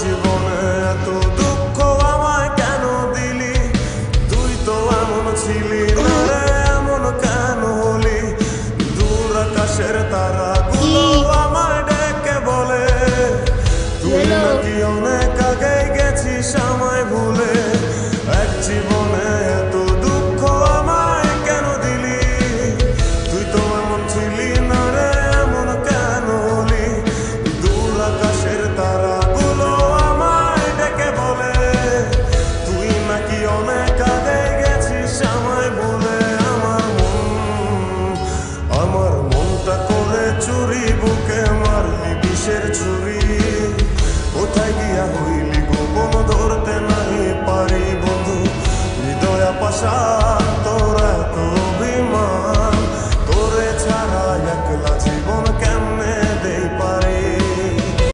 জীবনে এত দুঃখ আমায় কেন দিলি? তুই তো এমন ছিলি না রে, এমন কেন হলি? দূর আকাশের তারাগুলো আমায় ডেকে বলে তুই নাকি অনেক আগেই গেছিস আমায় ভুলে। এক জীবনে এত দুঃখ আমায় কেন দিলি? তুই তো এমন ছিলি না রে, এমন কেন হলি? দূর আকাশের তারাগুলো আমায় ডেকে বলে তুই নাকি অনেক আগেই গেছিস আমায় ভুলে। আমার মনটা করে চুরি, বুকে মারলি বিষের ছুরি। কোথায় গিয়া হইলি গোপন, ধরতে নাই পারি বন্ধু হৃদয় পাশা।